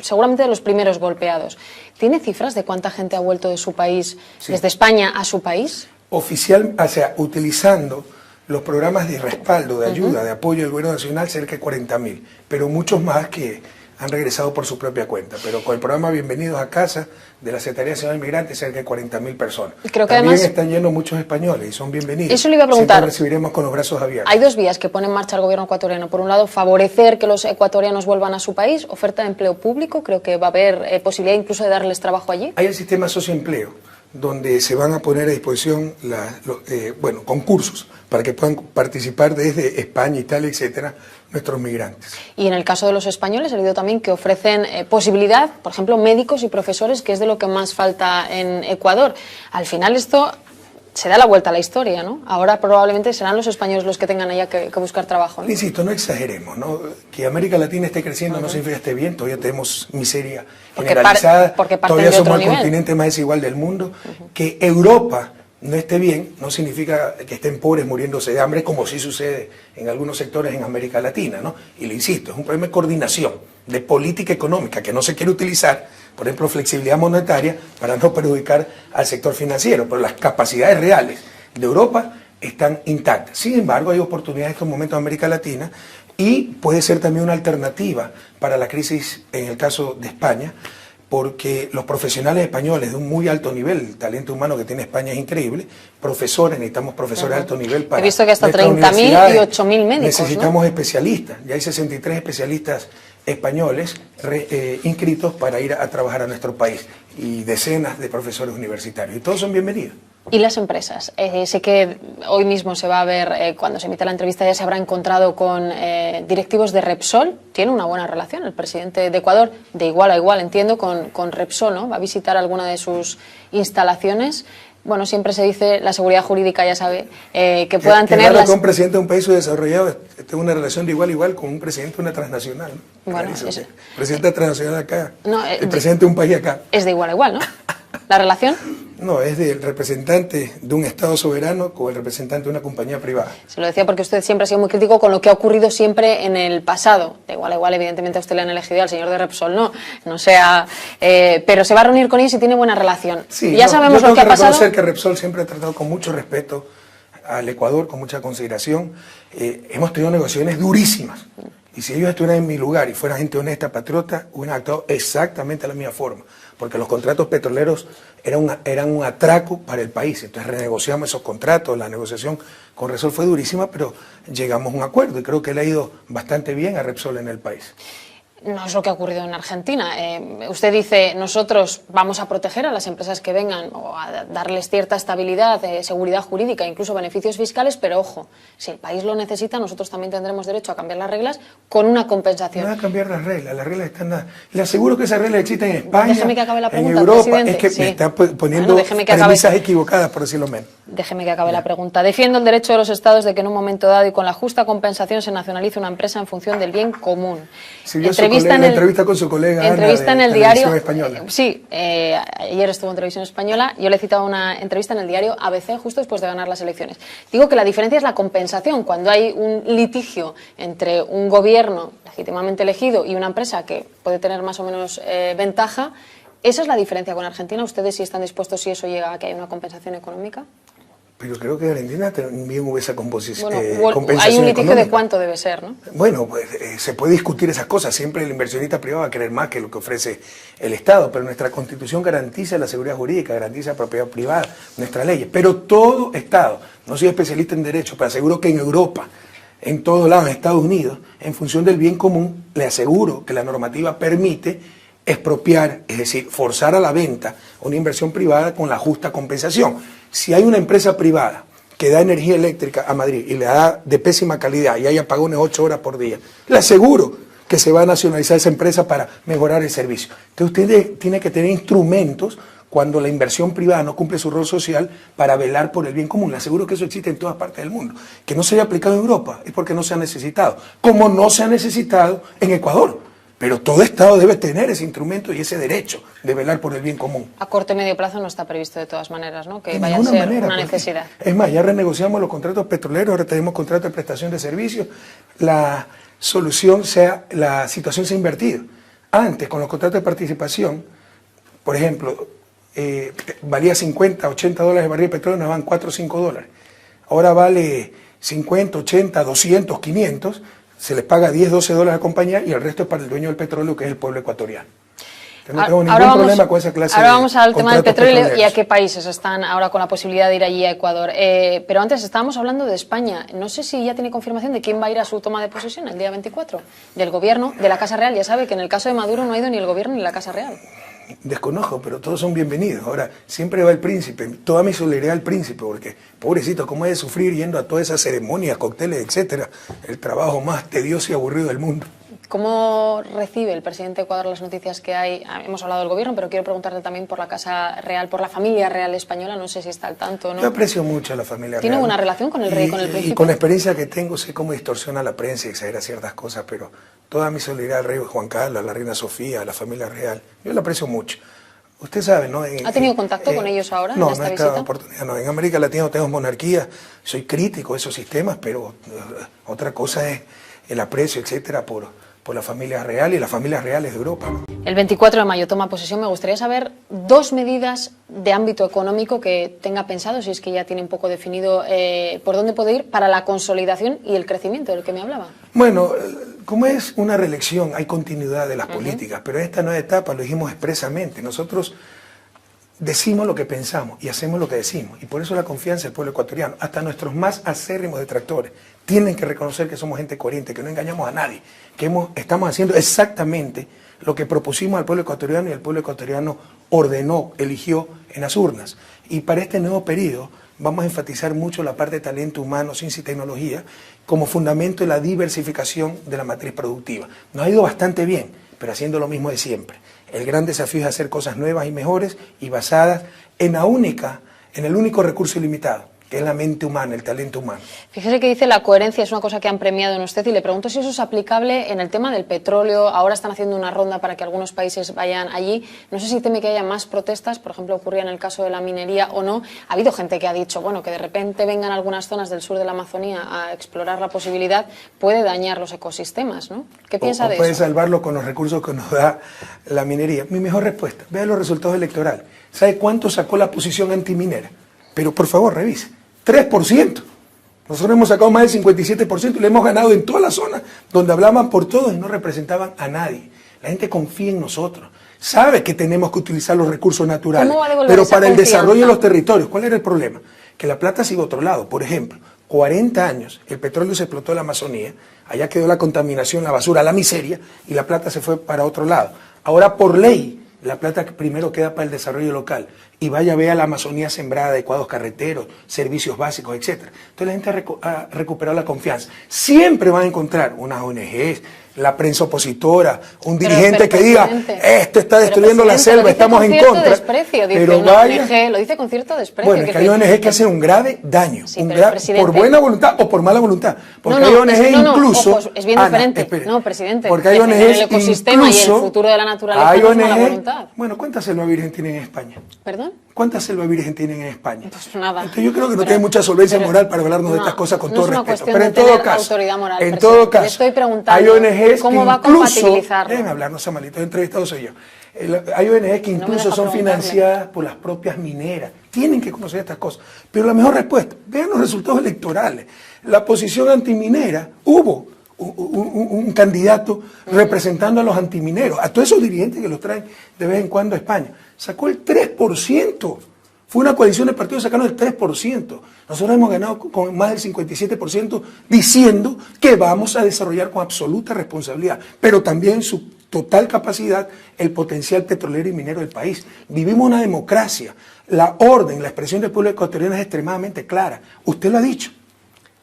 Seguramente de los primeros golpeados. ¿Tiene cifras de cuánta gente ha vuelto de su país, desde España a su país? Oficial, o sea, utilizando los programas de respaldo, de ayuda, de apoyo del gobierno nacional, cerca de 40.000, pero muchos más que han regresado por su propia cuenta, pero con el programa Bienvenidos a Casa de la Secretaría Nacional de Inmigrantes, cerca de 40.000 personas. Creo que también además están yendo muchos españoles y son bienvenidos. Eso le iba a preguntar. Siempre recibiremos con los brazos abiertos. Hay dos vías que pone en marcha el gobierno ecuatoriano. Por un lado, favorecer que los ecuatorianos vuelvan a su país, oferta de empleo público, creo que va a haber posibilidad incluso de darles trabajo allí. Hay el sistema socioempleo, donde se van a poner a disposición concursos para que puedan participar desde España, Italia, etcétera, nuestros migrantes. Y en el caso de los españoles, he leído también que ofrecen posibilidad, por ejemplo, médicos y profesores, que es de lo que más falta en Ecuador. Al final esto se da la vuelta a la historia, ¿no? Ahora probablemente serán los españoles los que tengan allá que buscar trabajo, ¿no? Insisto, no exageremos, ¿no? Que América Latina esté creciendo no significa que esté bien, todavía tenemos miseria generalizada, todavía somos el continente más desigual del mundo. Que Europa no esté bien no significa que estén pobres muriéndose de hambre, como sí sucede en algunos sectores en América Latina, ¿no? Y le insisto, es un problema de coordinación, de política económica que no se quiere utilizar, por ejemplo, flexibilidad monetaria para no perjudicar al sector financiero, pero las capacidades reales de Europa están intactas. Sin embargo, hay oportunidades en estos momentos en América Latina y puede ser también una alternativa para la crisis en el caso de España, porque los profesionales españoles de un muy alto nivel, el talento humano que tiene España es increíble, profesores, necesitamos profesores de alto nivel para... He visto que hasta 30.000 y 8.000 médicos, necesitamos, ¿no? Especialistas, ya hay 63 especialistas españoles inscritos para ir a trabajar a nuestro país y decenas de profesores universitarios, y todos son bienvenidos. ¿Y las empresas? Sé que hoy mismo se va a ver, cuando se emita la entrevista ya se habrá encontrado con directivos de Repsol. Tiene una buena relación el presidente de Ecuador, de igual a igual, entiendo, con Repsol, ¿no? Va a visitar alguna de sus instalaciones. Bueno, siempre se dice, la seguridad jurídica, ya sabe, que puedan tener... Con un presidente de un país desarrollado, tengo una relación de igual a igual con un presidente de una transnacional, ¿no? Bueno, presidente transnacional acá, no, el presidente de un país acá. Es de igual a igual, ¿no? ¿La relación? No, es del representante de un Estado soberano con el representante de una compañía privada. Se lo decía porque usted siempre ha sido muy crítico con lo que ha ocurrido siempre en el pasado. De igual a igual, evidentemente a usted le han elegido, al señor de Repsol no sea... pero se va a reunir con ellos y tiene buena relación. Sí, ya sabemos lo que ha pasado. Yo tengo que reconocer que Repsol siempre ha tratado con mucho respeto al Ecuador, con mucha consideración. Hemos tenido negociaciones durísimas. Y si ellos estuvieran en mi lugar y fueran gente honesta, patriota, hubieran actuado exactamente de la misma forma. Porque los contratos petroleros eran un atraco para el país. Entonces renegociamos esos contratos, la negociación con Repsol fue durísima, pero llegamos a un acuerdo y creo que le ha ido bastante bien a Repsol en el país. No es lo que ha ocurrido en Argentina. Usted dice, nosotros vamos a proteger a las empresas que vengan o a darles cierta estabilidad, seguridad jurídica, incluso beneficios fiscales, pero ojo, si el país lo necesita, nosotros también tendremos derecho a cambiar las reglas con una compensación. No va a cambiar las reglas están... Le aseguro que esas reglas existen en España, déjeme que acabe la pregunta, en Europa, presidente. Es que sí. Me está poniendo premisas equivocadas, por decirlo menos. Déjeme que acabe la pregunta. Defiendo el derecho de los Estados de que en un momento dado y con la justa compensación se nacionalice una empresa en función del bien común. Sí, entrevista con su colega entrevista Ana, en el diario Española. Sí, ayer estuvo en Televisión Española. Yo le he citado una entrevista en el diario ABC justo después de ganar las elecciones. Digo que la diferencia es la compensación. Cuando hay un litigio entre un gobierno legítimamente elegido y una empresa que puede tener más o menos ventaja, esa es la diferencia con Argentina. ¿Ustedes sí están dispuestos, si eso llega a que haya una compensación económica? Pero creo que Argentina también hubo esa compensación. Bueno, hay un litigio de cuánto debe ser, ¿no? Bueno, pues se puede discutir esas cosas. Siempre el inversionista privado va a querer más que lo que ofrece el Estado, pero nuestra Constitución garantiza la seguridad jurídica, garantiza la propiedad privada, nuestras leyes. Pero todo Estado, no soy especialista en derecho, pero aseguro que en Europa, en todos lados, en Estados Unidos, en función del bien común, le aseguro que la normativa permite expropiar, es decir, forzar a la venta una inversión privada con la justa compensación. Si hay una empresa privada que da energía eléctrica a Madrid y le da de pésima calidad y hay apagones 8 horas por día, le aseguro que se va a nacionalizar esa empresa para mejorar el servicio. Entonces usted tiene que tener instrumentos cuando la inversión privada no cumple su rol social para velar por el bien común. Le aseguro que eso existe en todas partes del mundo. Que no se haya aplicado en Europa es porque no se ha necesitado, como no se ha necesitado en Ecuador. Pero todo Estado debe tener ese instrumento y ese derecho de velar por el bien común. A corto y medio plazo no está previsto de todas maneras, ¿no? Que vaya a ser una necesidad. Es más, ya renegociamos los contratos petroleros, ahora tenemos contratos de prestación de servicios. La situación se ha invertido. Antes, con los contratos de participación, por ejemplo, valía 50, 80 dólares el barril de petróleo, nos van 4 o 5 dólares. Ahora vale 50, 80, 200, 500, se les paga 10, 12 dólares a la compañía y el resto es para el dueño del petróleo, que es el pueblo ecuatoriano. No tengo ningún problema con esa clase de Ahora vamos al tema del petróleo petroleros. y a qué países están ahora con la posibilidad de ir allí a Ecuador. Pero antes estábamos hablando de España. No sé si ya tiene confirmación de quién va a ir a su toma de posesión el día 24. Del gobierno, de la Casa Real. Ya sabe que en el caso de Maduro no ha ido ni el gobierno ni la Casa Real. Desconozco, pero todos son bienvenidos. Ahora, siempre va el príncipe, toda mi solidaridad al príncipe, porque, pobrecito, cómo es de sufrir yendo a todas esas ceremonias, cócteles, etcétera, el trabajo más tedioso y aburrido del mundo. ¿Cómo recibe el presidente de Ecuador las noticias que hay? Hemos hablado del gobierno, pero quiero preguntarte también por la Casa Real, por la familia real española, no sé si está al tanto, ¿no? Yo aprecio mucho a la familia real. ¿Tiene buena relación con el rey y con el príncipe? Y con la experiencia que tengo, sé cómo distorsiona la prensa y exagera ciertas cosas, pero toda mi solidaridad al rey Juan Carlos, a la reina Sofía, a la familia real, yo la aprecio mucho. Usted sabe, ¿no? ¿Ha tenido contacto con ellos ahora no, en esta no he visita? tenido oportunidad. No, en América Latina no tenemos monarquía, soy crítico de esos sistemas, pero otra cosa es el aprecio, etcétera, por la familia real y las familias reales de Europa, ¿no? El 24 de mayo toma posesión. Me gustaría saber 2 medidas de ámbito económico que tenga pensado, si es que ya tiene un poco definido por dónde puede ir para la consolidación y el crecimiento del que me hablaba. Bueno, como es una reelección, hay continuidad de las políticas, pero en esta nueva etapa lo dijimos expresamente. Nosotros decimos lo que pensamos y hacemos lo que decimos, y por eso la confianza del pueblo ecuatoriano. Hasta nuestros más acérrimos detractores tienen que reconocer que somos gente coherente, que no engañamos a nadie, que estamos haciendo exactamente lo que propusimos al pueblo ecuatoriano y el pueblo ecuatoriano ordenó, eligió en las urnas. Y para este nuevo periodo vamos a enfatizar mucho la parte de talento humano, ciencia y tecnología como fundamento de la diversificación de la matriz productiva. Nos ha ido bastante bien, pero haciendo lo mismo de siempre. El gran desafío es hacer cosas nuevas y mejores y basadas en el único recurso ilimitado, que es la mente humana, el talento humano. Fíjese que dice la coherencia es una cosa que han premiado en usted y le pregunto si eso es aplicable en el tema del petróleo. Ahora están haciendo una ronda para que algunos países vayan allí. No sé si teme que haya más protestas, por ejemplo, ocurría en el caso de la minería o no. Ha habido gente que ha dicho, bueno, que de repente vengan algunas zonas del sur de la Amazonía a explorar la posibilidad, puede dañar los ecosistemas, ¿no? ¿Qué piensa de eso? Puede salvarlo con los recursos que nos da la minería. Mi mejor respuesta, vea los resultados electorales. ¿Sabe cuánto sacó la posición antiminera? Pero por favor, revise. 3%. Nosotros hemos sacado más del 57% y le hemos ganado en toda la zona donde hablaban por todos y no representaban a nadie. La gente confía en nosotros. Sabe que tenemos que utilizar los recursos naturales, pero para el desarrollo de los territorios. ¿Cuál era el problema? Que la plata sigue a otro lado. Por ejemplo, 40 años el petróleo se explotó en la Amazonía, allá quedó la contaminación, la basura, la miseria, y la plata se fue para otro lado. Ahora, por ley, la plata primero queda para el desarrollo local y vaya a ver a la Amazonía sembrada, adecuados carreteros, servicios básicos, etc. Entonces la gente ha recuperado la confianza. Siempre van a encontrar unas ONGs, la prensa opositora, un dirigente que diga, esto está destruyendo la selva, estamos en contra. Desprecio, dice pero una vaya, ONG, lo dice con cierto desprecio. Bueno, es que hay ONG que hacen un grave daño, sí, por buena voluntad o por mala voluntad. Porque hay ONG incluso... Ojo, es bien diferente. No, presidente. Porque hay ONG el ecosistema y el futuro de la naturaleza hay no es ONG, mala voluntad. Bueno, ¿cuánta selva virgen tienen en España? ¿Perdón? ¿Cuántas selvas virgen tienen en España? Pues nada. Entonces yo creo que no tiene mucha solvencia moral para hablarnos de estas cosas con todo respeto. Pero en todo caso, le estoy preguntando hay ONGs cómo va a compatibilizarlo. Déjenme hablar, no sea malito, entrevistado soy yo. Hay ONGs que incluso son financiadas por las propias mineras, tienen que conocer estas cosas. Pero la mejor respuesta, vean los resultados electorales. La posición antiminera, hubo un candidato representando a los antimineros, a todos esos dirigentes que los traen de vez en cuando a España. Sacó el 3%. Fue una coalición de partidos sacando el 3%. Nosotros hemos ganado con más del 57% diciendo que vamos a desarrollar con absoluta responsabilidad, pero también en su total capacidad el potencial petrolero y minero del país. Vivimos una democracia. La orden, la expresión del pueblo ecuatoriano es extremadamente clara. Usted lo ha dicho.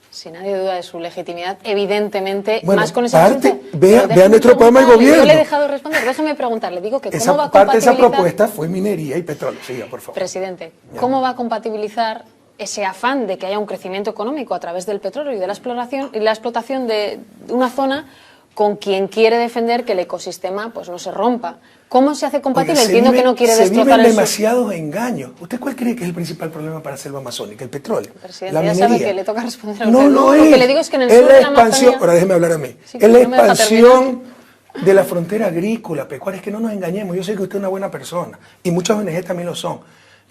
Si nadie duda de su legitimidad, evidentemente, bueno, más con ese asunto. Vea nuestro programa de gobierno. Yo le he dejado responder, déjeme preguntarle, digo que esa ¿cómo va a parte de compatibilizar? esa propuesta fue minería y petróleo. Siga, por favor. Presidente, ¿cómo va a compatibilizar ese afán de que haya un crecimiento económico a través del petróleo y de la explotación de una zona con quien quiere defender que el ecosistema pues no se rompa? ¿Cómo se hace compatible? Oiga, Entiendo que no quiere destrozar se viven el demasiados engaños. ¿Usted cuál cree que es el principal problema para la selva amazónica? El petróleo, Presidente, la ya minería. sabe que le toca responder a usted. No, no es. Lo que le digo es que en el es sur la de la expansión. Amazonia... Ahora déjeme hablar a mí. Sí, es la no me deja expansión de la frontera agrícola, pecuaria. Es que no nos engañemos. Yo sé que usted es una buena persona y muchas ONG también lo son.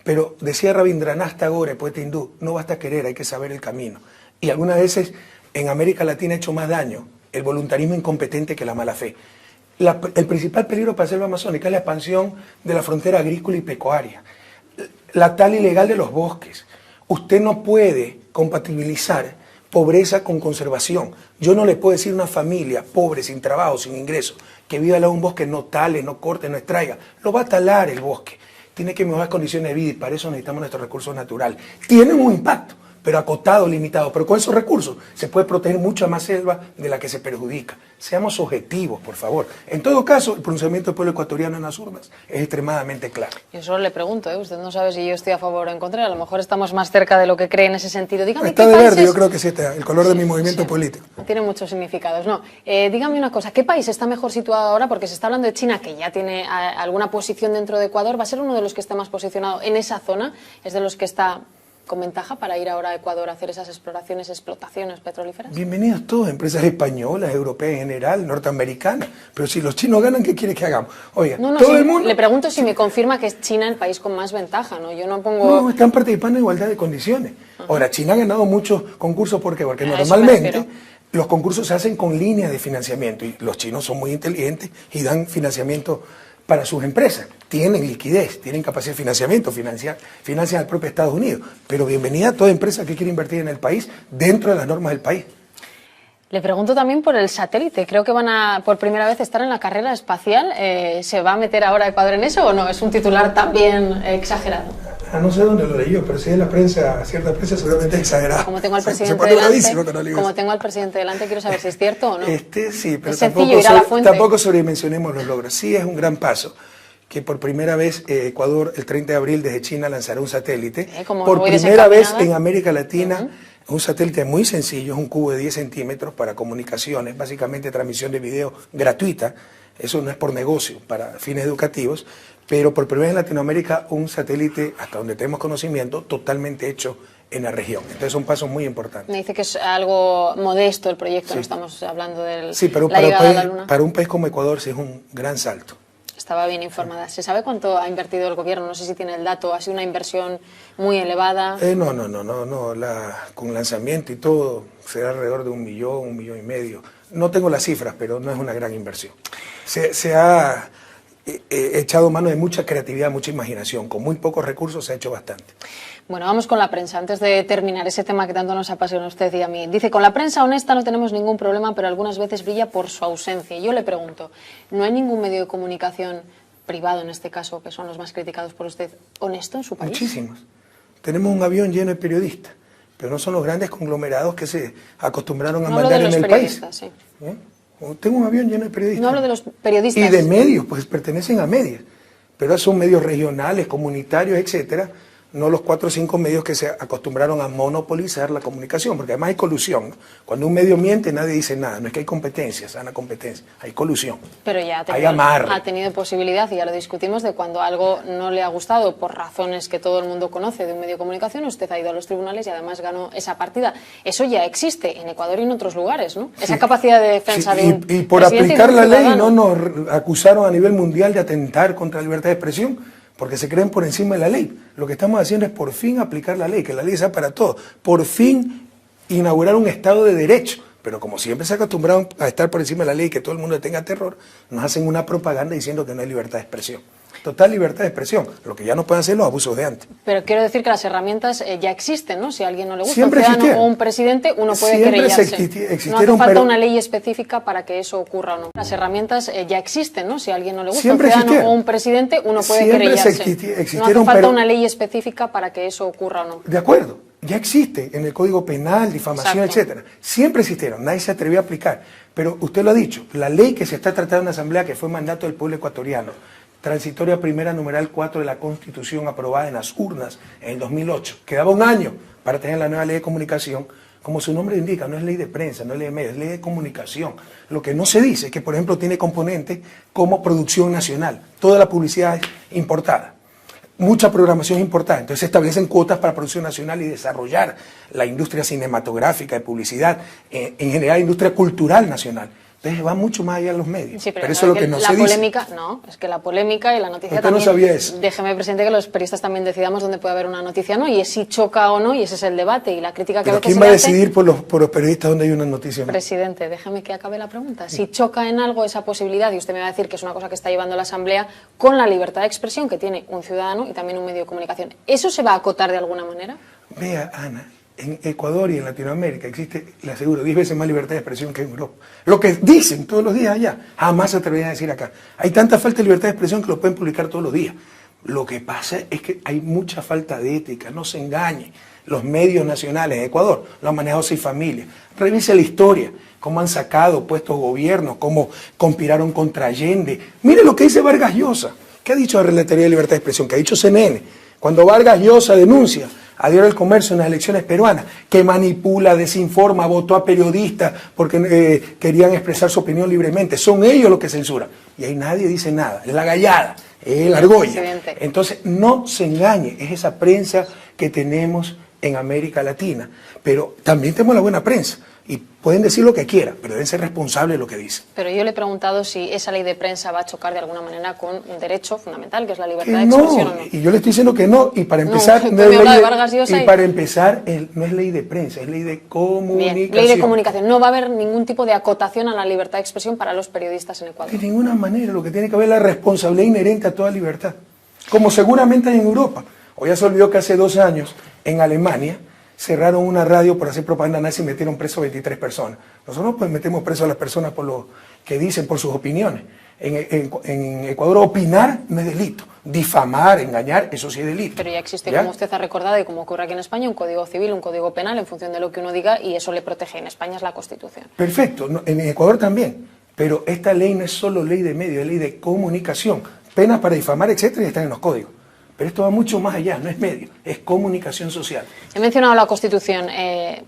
Pero decía Rabindranath Tagore, poeta hindú, no basta querer, hay que saber el camino. Y algunas veces en América Latina ha hecho más daño el voluntarismo incompetente que la mala fe. El principal peligro para la selva amazónica es la expansión de la frontera agrícola y pecuaria, la tala ilegal de los bosques. Usted no puede compatibilizar pobreza con conservación. Yo no le puedo decir a una familia pobre, sin trabajo, sin ingresos, que viva al lado de un bosque, no tale, no corte, no extraiga. Lo va a talar el bosque. Tiene que mejorar condiciones de vida y para eso necesitamos nuestros recursos naturales. Tienen un impacto, pero acotado, limitado. Pero con esos recursos se puede proteger mucha más selva de la que se perjudica. Seamos objetivos, por favor. En todo caso, el pronunciamiento del pueblo ecuatoriano en las urnas es extremadamente claro. Yo solo le pregunto, usted no sabe si yo estoy a favor o en contra, a lo mejor estamos más cerca de lo que cree en ese sentido. Dígame Está qué de países... verde, yo creo que sí está, el color de mi movimiento político. Tiene muchos significados, no. Dígame una cosa, ¿qué país está mejor situado ahora? Porque se está hablando de China, que ya tiene alguna posición dentro de Ecuador. ¿Va a ser uno de los que esté más posicionado en esa zona? ¿Es de los que está con ventaja para ir ahora a Ecuador a hacer esas explotaciones petrolíferas? Bienvenidos todos, empresas españolas, europeas en general, norteamericanas. Pero si los chinos ganan, ¿qué quiere que hagamos? Oiga, todo el mundo... Le pregunto si me confirma que es China el país con más ventaja, ¿no? Yo no pongo... No, están participando en igualdad de condiciones. Ahora, China ha ganado muchos concursos, ¿por qué? Porque normalmente los concursos se hacen con líneas de financiamiento y los chinos son muy inteligentes y dan financiamiento para sus empresas. Tienen liquidez, tienen capacidad de financiamiento, financian al propio Estados Unidos. Pero bienvenida a toda empresa que quiere invertir en el país dentro de las normas del país. Le pregunto también por el satélite. Creo que van a, por primera vez, estar en la carrera espacial. ¿Se va a meter ahora Ecuador en eso o no? ¿Es un titular también exagerado? No sé dónde lo leyó, pero si es la prensa, cierta prensa seguramente es exagerada. Como tengo al presidente delante, quiero saber si es cierto o no. Sí, pero tampoco sobredimensionemos los logros. Sí es un gran paso que por primera vez Ecuador, el 30 de abril, desde China lanzará un satélite. Por primera vez en América Latina, un satélite muy sencillo, es un cubo de 10 centímetros para comunicaciones, básicamente transmisión de video gratuita. Eso no es por negocio, para fines educativos. Pero por primera vez en Latinoamérica, un satélite, hasta donde tenemos conocimiento, totalmente hecho en la región. Entonces son pasos muy importantes. Me dice que es algo modesto el proyecto, no estamos hablando de pero la llegada a la Luna. Para un país como Ecuador sí es un gran salto. Estaba bien informada. ¿Se sabe cuánto ha invertido el gobierno? No sé si tiene el dato. ¿Ha sido una inversión muy elevada? No. Con lanzamiento y todo será alrededor de 1 millón, 1,5 millones. No tengo las cifras, pero no es una gran inversión. Se ha echado mano de mucha creatividad, mucha imaginación. Con muy pocos recursos se ha hecho bastante. Bueno, vamos con la prensa. Antes de terminar ese tema que tanto nos apasiona a usted y a mí. Dice, con la prensa honesta no tenemos ningún problema, pero algunas veces brilla por su ausencia. Y yo le pregunto, ¿no hay ningún medio de comunicación privado, en este caso, que son los más criticados por usted, honesto en su país? Muchísimos. Tenemos un avión lleno de periodistas, pero no son los grandes conglomerados que se acostumbraron a mandar en el país. Sí. Tengo un avión lleno de periodistas. No hablo de los periodistas. Y de medios, pues pertenecen a medios. Pero son medios regionales, comunitarios, etcétera. No los 4 o 5 medios que se acostumbraron a monopolizar la comunicación, porque además hay colusión. Cuando un medio miente, nadie dice nada. No es que hay competencia, sana competencia, hay colusión. Pero ya ha tenido posibilidad, y ya lo discutimos, de cuando algo no le ha gustado por razones que todo el mundo conoce de un medio de comunicación, usted ha ido a los tribunales y además ganó esa partida. Eso ya existe en Ecuador y en otros lugares, ¿no? Esa capacidad de defensa de un y por aplicar la ley no nos acusaron a nivel mundial de atentar contra la libertad de expresión. porque se creen por encima de la ley. Lo que estamos haciendo es por fin aplicar la ley, que la ley sea para todos, por fin inaugurar un Estado de Derecho. Pero como siempre se acostumbraron a estar por encima de la ley y que todo el mundo tenga terror, nos hacen una propaganda diciendo que no hay libertad de expresión. Total libertad de expresión, lo que ya no pueden hacer los abusos de antes. Pero quiero decir que las herramientas ya existen, ¿no? Si a alguien no le gusta Siempre un ciudadano existieron. o un presidente, uno puede Siempre querellarse. No hace falta pero una ley específica para que eso ocurra o no. Las herramientas ya existen, ¿no? Si a alguien no le gusta Siempre un ciudadano existieron. o un presidente, uno puede Siempre querellarse. existieron, No hace falta pero una ley específica para que eso ocurra o no. de acuerdo, ya existe en el Código Penal, difamación, Exacto. etcétera. Siempre existieron, nadie se atrevió a aplicar. Pero usted lo ha dicho, la ley que se está tratando en la Asamblea, que fue mandato del pueblo ecuatoriano, transitoria primera numeral 4 de la Constitución aprobada en las urnas en el 2008, quedaba un año para tener la nueva ley de comunicación. Como su nombre indica, no es ley de prensa, no es ley de medios, es ley de comunicación. Lo que no se dice es que, por ejemplo, tiene componentes como producción nacional. Toda la publicidad es importada. Mucha programación importada. Entonces se establecen cuotas para producción nacional y desarrollar la industria cinematográfica, de publicidad, en general industria cultural nacional. Entonces va mucho más allá de los medios. Sí, pero eso es lo que no se polémica, dice. No, es que la polémica y la noticia Usted también... no sabía eso. Déjeme, presidente, que los periodistas también decidamos dónde puede haber una noticia o no, y es si choca o no, y ese es el debate, y la crítica que Pero a veces ¿quién se va a le hace... decidir por los periodistas dónde hay una noticia o no? Presidente, déjeme que acabe la pregunta. Si choca en algo esa posibilidad, y usted me va a decir que es una cosa que está llevando la Asamblea, con la libertad de expresión que tiene un ciudadano y también un medio de comunicación, ¿eso se va a acotar de alguna manera? Vea, Ana, en Ecuador y en Latinoamérica existe, le aseguro, 10 veces más libertad de expresión que en Europa. Lo que dicen todos los días allá, jamás se atreverían a decir acá. Hay tanta falta de libertad de expresión que lo pueden publicar todos los días. Lo que pasa es que hay mucha falta de ética, no se engañe. Los medios nacionales en Ecuador lo han manejado seis familias. Revise la historia, cómo han sacado puestos gobiernos, cómo conspiraron contra Allende. Mire lo que dice Vargas Llosa. ¿Qué ha dicho la Relatoría de Libertad de Expresión? ¿Qué ha dicho CNN? Cuando Vargas Llosa denuncia a Diario del Comercio en las elecciones peruanas, que manipula, desinforma, votó a periodistas porque querían expresar su opinión libremente. Son ellos los que censuran. Y ahí nadie dice nada. Es la gallada, es la argolla. Presidente. Entonces, no se engañe. Es esa prensa que tenemos en América Latina. Pero también tenemos la buena prensa. Y pueden decir lo que quieran, pero deben ser responsables de lo que dicen. Pero yo le he preguntado si esa ley de prensa va a chocar de alguna manera con un derecho fundamental, que es la libertad de expresión o no. Y yo le estoy diciendo que no, y para empezar, usted no me es habla ley de Vargas Llosa y y- para empezar, no es ley de prensa, es ley de comunicación. Bien, ley de comunicación. No va a haber ningún tipo de acotación a la libertad de expresión para los periodistas en Ecuador. De ninguna manera, lo que tiene que haber es la responsabilidad inherente a toda libertad, como seguramente hay en Europa. O ya se olvidó que hace 2 años, en Alemania, cerraron una radio por hacer propaganda nazi y metieron preso a 23 personas. Nosotros pues metemos preso a las personas por lo que dicen, por sus opiniones. En Ecuador opinar no es delito. Difamar, engañar, eso sí es delito. Pero ya existe, ¿Ya? como usted ha recordado y como ocurre aquí en España, un código civil, un código penal en función de lo que uno diga y eso le protege. En España es la Constitución. Perfecto, en Ecuador también. Pero esta ley no es solo ley de medios, es ley de comunicación. Penas para difamar, etcétera, y están en los códigos. Pero esto va mucho más allá, no es medio, es comunicación social. He mencionado la Constitución.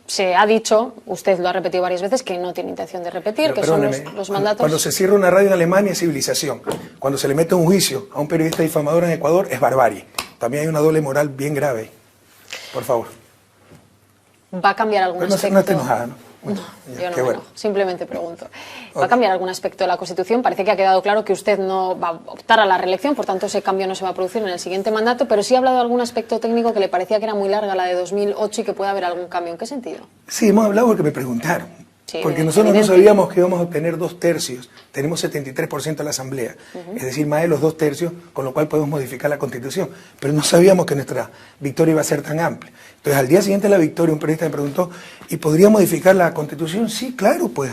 Se ha dicho, usted lo ha repetido varias veces, que no tiene intención de repetir, Pero que son perdóneme, los mandatos. Cuando se cierra una radio en Alemania es civilización. Cuando se le mete un juicio a un periodista difamador en Ecuador es barbarie. También hay una doble moral bien grave ahí. Por favor. ¿Va a cambiar algún Pero no aspecto? esté enojada, ¿no? Bueno, Yo ya, no qué me bueno. enojo, simplemente pregunto. ¿Va a cambiar algún aspecto de la Constitución? Parece que ha quedado claro que usted no va a optar a la reelección, por tanto ese cambio no se va a producir en el siguiente mandato, pero sí ha hablado de algún aspecto técnico que le parecía que era muy larga, la de 2008, y que puede haber algún cambio. ¿En qué sentido? Sí, hemos hablado porque me preguntaron. Sí, porque nosotros no evidente. sabíamos que íbamos a obtener 2/3. Tenemos 73% de la Asamblea. Es decir, más de los 2/3, con lo cual podemos modificar la Constitución. Pero no sabíamos que nuestra victoria iba a ser tan amplia. Entonces, al día siguiente de la victoria, un periodista me preguntó, ¿y podría modificar la Constitución? Sí, claro, pues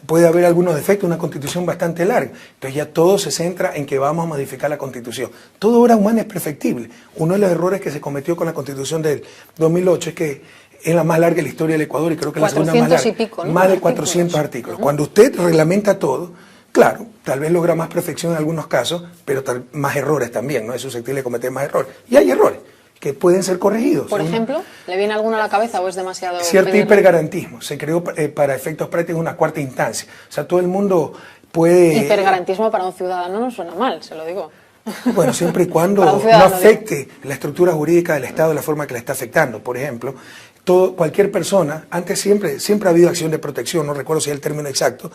puede haber algunos defectos, una Constitución bastante larga. Entonces ya todo se centra en que vamos a modificar la Constitución. Todo obra humana es perfectible. Uno de los errores que se cometió con la Constitución del 2008 es que es la más larga de la historia del Ecuador y creo que la segunda más 400 larga. y pico, ¿no? Más de 400 artículos. Cuando usted reglamenta todo, claro, tal vez logra más perfección en algunos casos, pero más errores también, ¿no? Es susceptible de cometer más errores. Y hay errores que pueden ser corregidos. Por ejemplo, ¿le viene alguno a la cabeza o es demasiado...? Cierto pedirle? hipergarantismo. Se creó para efectos prácticos una cuarta instancia. O sea, todo el mundo puede... Hipergarantismo para un ciudadano no suena mal, se lo digo. Bueno, siempre y cuando Para un no ciudadano, afecte la estructura jurídica del Estado de la forma que la está afectando. Por ejemplo, cualquier persona, antes siempre ha habido acción de protección, no recuerdo si es el término exacto,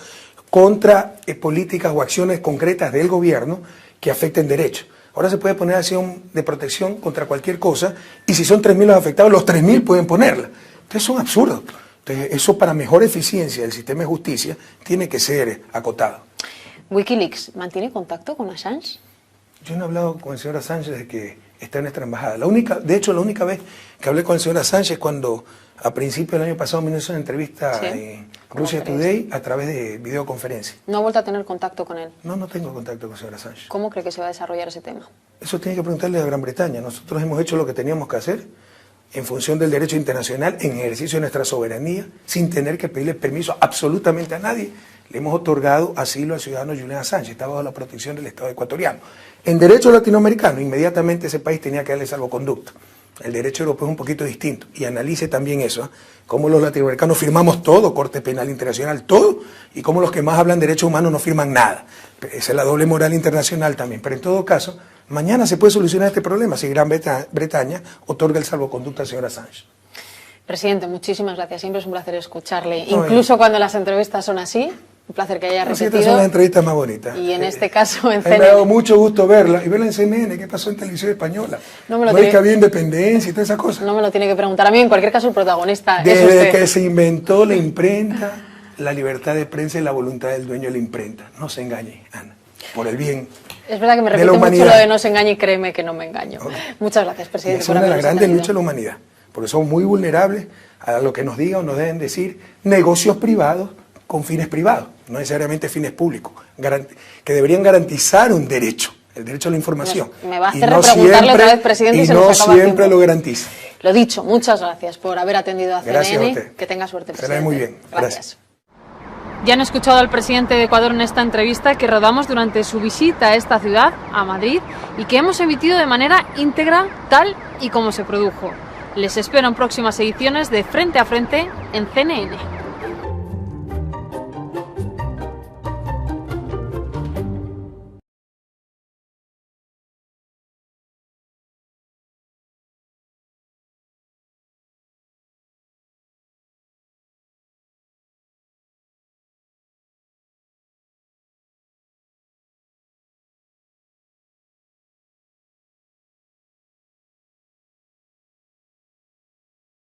contra políticas o acciones concretas del gobierno que afecten derechos. Ahora se puede poner acción de protección contra cualquier cosa, y si son 3.000 los afectados, los 3.000 pueden ponerla. Entonces son absurdos. Entonces, eso para mejor eficiencia del sistema de justicia tiene que ser acotado. Wikileaks, ¿mantiene contacto con Assange? Yo no he hablado con el señor Assange desde que está en nuestra embajada. De hecho, la única vez que hablé con el señor Assange es cuando a principios del año pasado me hizo una entrevista en Russia Today a través de videoconferencia. ¿No ha vuelto a tener contacto con él? No, no tengo contacto con el señor Assange. ¿Cómo cree que se va a desarrollar ese tema? Eso tiene que preguntarle a Gran Bretaña. Nosotros hemos hecho lo que teníamos que hacer en función del derecho internacional, en ejercicio de nuestra soberanía, sin tener que pedirle permiso absolutamente a nadie. Le hemos otorgado asilo al ciudadano Julian Assange, está bajo la protección del Estado ecuatoriano. En derecho latinoamericano, inmediatamente ese país tenía que darle salvoconducto. El derecho europeo es un poquito distinto, y analice también eso, cómo los latinoamericanos firmamos todo, Corte Penal Internacional, todo, y cómo los que más hablan derechos humanos no firman nada. Esa es la doble moral internacional también, pero en todo caso, mañana se puede solucionar este problema si Gran Bretaña otorga el salvoconducto al señor Assange. Presidente, muchísimas gracias. Siempre es un placer escucharle, incluso cuando las entrevistas son así. Un placer que haya repetido. Estas son las entrevistas más bonitas. Y en este caso en CNN. CNN. Me ha dado mucho gusto verla. Y verla en CNN, ¿qué pasó en Televisión Española? No es que había independencia y todas esas cosas. No me lo tiene que preguntar a mí. En cualquier caso, el protagonista Desde es usted. que se inventó la imprenta, la libertad de prensa y la voluntad del dueño de la imprenta. No se engañe, Ana. Por el bien. Es verdad que me repite mucho lo de no se engañe y créeme que no me engaño. Okay. Muchas gracias, presidente. Es una de las grandes luchas de la humanidad. Porque somos muy vulnerables a lo que nos digan o nos deben decir negocios privados con fines privados, no necesariamente fines públicos, que deberían garantizar un derecho, el derecho a la información. Me va a hacer repreguntarle otra vez, presidente, y se nos acaba el tiempo. No siempre lo garantiza. Lo dicho, muchas gracias por haber atendido a CNN. Gracias a usted. Que tenga suerte, presidente. Será muy bien. Gracias. Ya han escuchado al presidente de Ecuador en esta entrevista que rodamos durante su visita a esta ciudad, a Madrid, y que hemos emitido de manera íntegra, tal y como se produjo. Les espero en próximas ediciones de Frente a Frente en CNN.